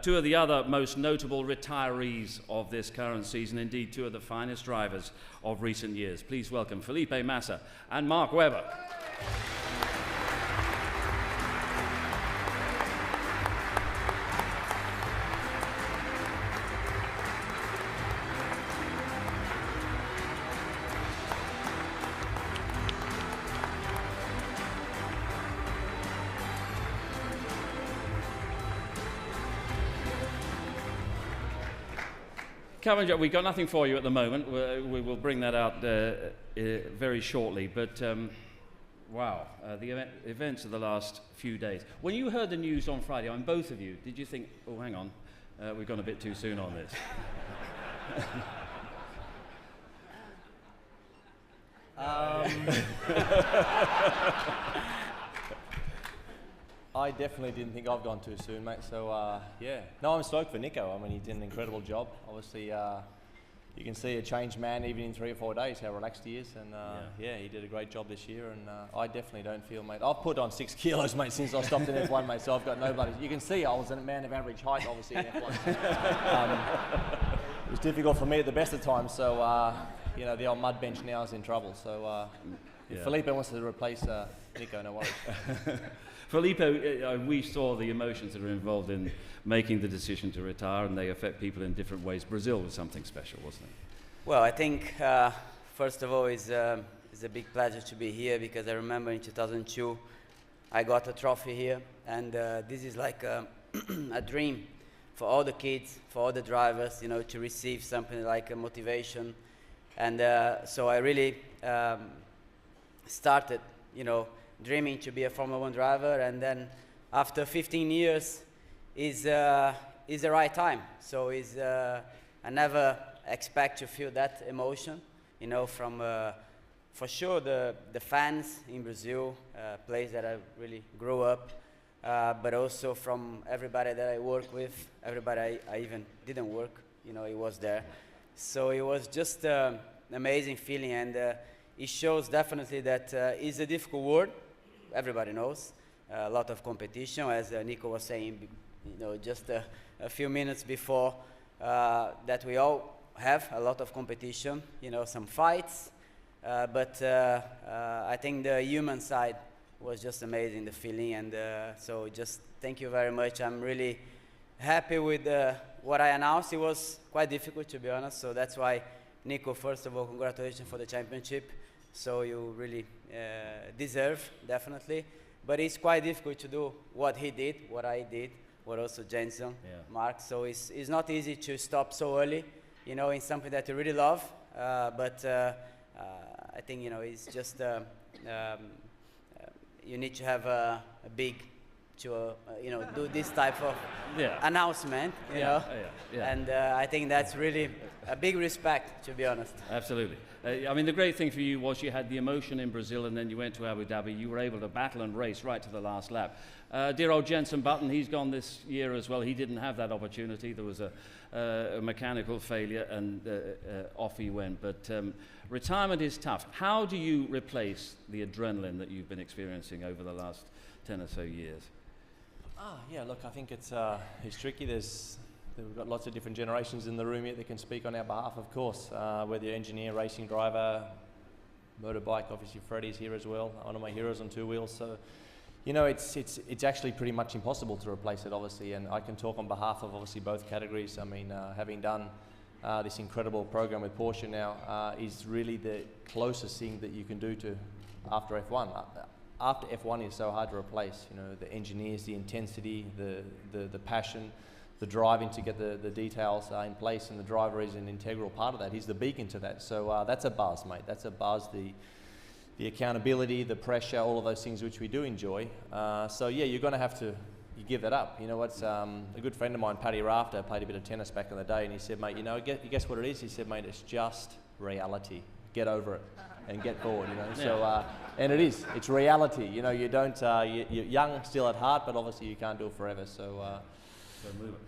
Two of the other most notable retirees of this current season, indeed two of the finest drivers of recent years. Please welcome Felipe Massa and Mark Webber. We've got nothing for you at the moment. We will bring that out very shortly. But wow, the events of the last few days. When you heard the news on Friday, on both of you, did you think, oh, hang on, we've gone a bit too soon on this? I definitely didn't think I've gone too soon, mate. So, yeah. No, I'm stoked for Nico. I mean, he did an incredible job. Obviously, you can see a changed man even in 3 or 4 days, how relaxed he is. And, yeah, he did a great job this year. And I definitely don't feel, mate. I've put on 6 kilos, mate, since I stopped in F1, mate. So I've got no bloody... You can see I was a man of average height, obviously, in F1. It was difficult for me at the best of times. So, you know, the old mud bench now is in trouble. So, if Felipe wants to replace Nico, no worries. Felipe, we saw the emotions that are involved in making the decision to retire, and they affect people in different ways. Brazil was something special, wasn't it? Well, I think, first of all, it's a big pleasure to be here, because I remember in 2002, I got a trophy here, and this is like a dream for all the kids, for all the drivers, you know, to receive something like a motivation. And so I really started, you know, dreaming to be a Formula 1 driver, and then after 15 years is the right time. So I never expect to feel that emotion, you know, from for sure the fans in Brazil, place that I really grew up, but also from everybody that I work with, everybody I even didn't work, you know, it was there. So it was just an amazing feeling, and it shows definitely that it's a difficult world. Everybody knows, a lot of competition, as Nico was saying, you know, just a few minutes before, that we all have a lot of competition, you know, some fights, but I think the human side was just amazing, the feeling, and so just thank you very much. I'm really happy with what I announced. It was quite difficult, to be honest, so that's why, Nico, first of all, congratulations for the championship. So you really deserve, definitely. But it's quite difficult to do what he did, what I did, what also Jenson, Mark. So it's not easy to stop so early, you know, in something that you really love. But I think, you know, it's just you need to have a big, to you know, do this type of announcement, you know. And I think that's really a big respect, to be honest. Absolutely. I mean, the great thing for you was you had the emotion in Brazil, and then you went to Abu Dhabi. You were able to battle and race right to the last lap. Dear old Jenson Button, he's gone this year as well. He didn't have that opportunity. There was a mechanical failure, and off he went. But retirement is tough. How do you replace the adrenaline that you've been experiencing over the last 10 or so years? Yeah, look, I think it's tricky. We've got lots of different generations in the room here that can speak on our behalf, of course, whether you're engineer, racing driver, motorbike. Obviously Freddie's here as well, one of my heroes on 2 wheels. So, you know, it's actually pretty much impossible to replace it, obviously, and I can talk on behalf of obviously both categories. I mean, having done this incredible program with Porsche now is really the closest thing that you can do to after F1. After F1 is so hard to replace, you know, the engineers, the intensity, the passion, the driving to get the details in place, and the driver is an integral part of that. He's the beacon to that. So that's a buzz, mate. That's a buzz. The accountability, the pressure, all of those things which we do enjoy. So yeah, you're going to have to give that up. You know what's a good friend of mine, Paddy Rafter, played a bit of tennis back in the day, and he said, mate, you know, guess what it is? He said, mate, it's just reality. Get over it and get forward. You know. So and it is. It's reality. You know, you don't. You're young still at heart, but obviously you can't do it forever. So.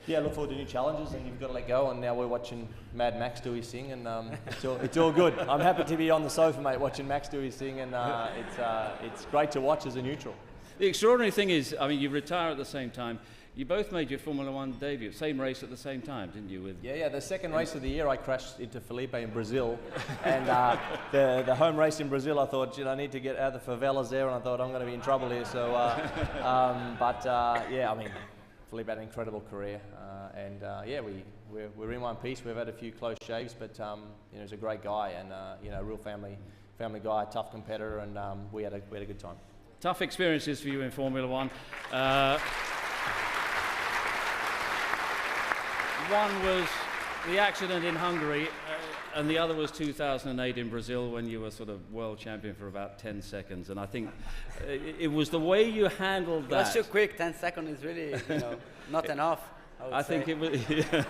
Yeah, look forward to new challenges, and you've got to let go. And now we're watching Mad Max do his thing, and it's all good. I'm happy to be on the sofa, mate, watching Max do his thing, and it's great to watch as a neutral. The extraordinary thing is, I mean, you retire at the same time. You both made your Formula One debut, same race at the same time, didn't you? Yeah. The second race of the year, I crashed into Felipe in Brazil, and the home race in Brazil, I thought, I need to get out of the favelas there, and I thought I'm going to be in trouble here. So, yeah, I mean, Felipe had an incredible career, and we're in one piece. We've had a few close shaves, but he's a great guy, and a real family guy, tough competitor, and we had a good time. Tough experiences for you in Formula One. One was the accident in Hungary, and the other was 2008 in Brazil when you were sort of world champion for about 10 seconds. And I think it was the way you handled that. That's too quick. 10 seconds is really, not enough. I think it was. Yeah.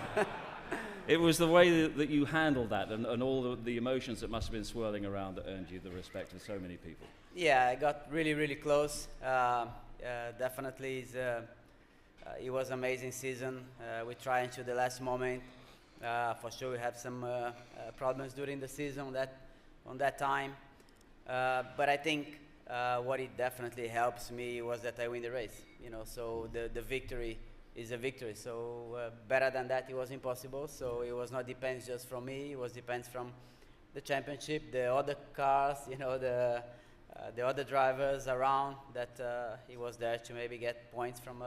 It was the way that you handled that, and all the emotions that must have been swirling around that earned you the respect of so many people. Yeah, I got really, really close. Definitely, it was an amazing season. We tried until the last moment. For sure, we had some problems during the season on that time. But I think what it definitely helps me was that I win the race. So the victory is a victory. So better than that, it was impossible. So it was not depends just from me. It was depends from the championship, the other cars, the other drivers around that he was there to maybe get points from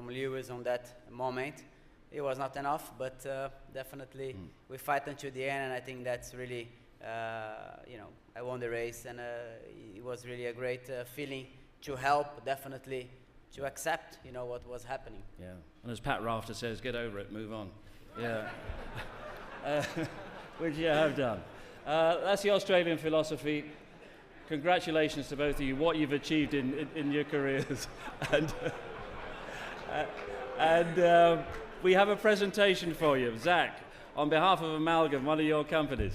Lewis on that moment. It was not enough, but definitely we fight until the end, and I think that's really, I won the race, and it was really a great feeling to help, definitely, to accept, what was happening. Yeah, and as Pat Rafter says, get over it, move on. Yeah, which you have done. That's the Australian philosophy. Congratulations to both of you, what you've achieved in your careers. And we have a presentation for you. Zach, on behalf of Amalgam, one of your companies,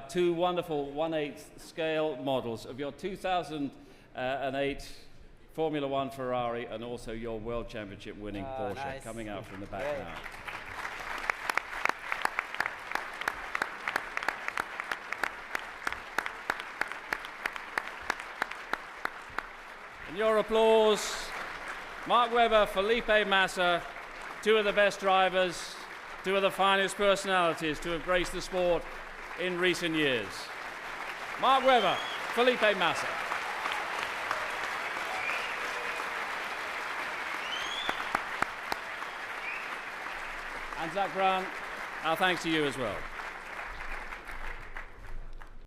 two wonderful 1/8 scale models of your 2008 Formula One Ferrari and also your World Championship winning Porsche, nice. Coming out from the back Great. now. And your applause, Mark Webber, Felipe Massa, two of the best drivers, two of the finest personalities to have graced the sport in recent years. Mark Webber, Felipe Massa. And Zach Brown, our thanks to you as well.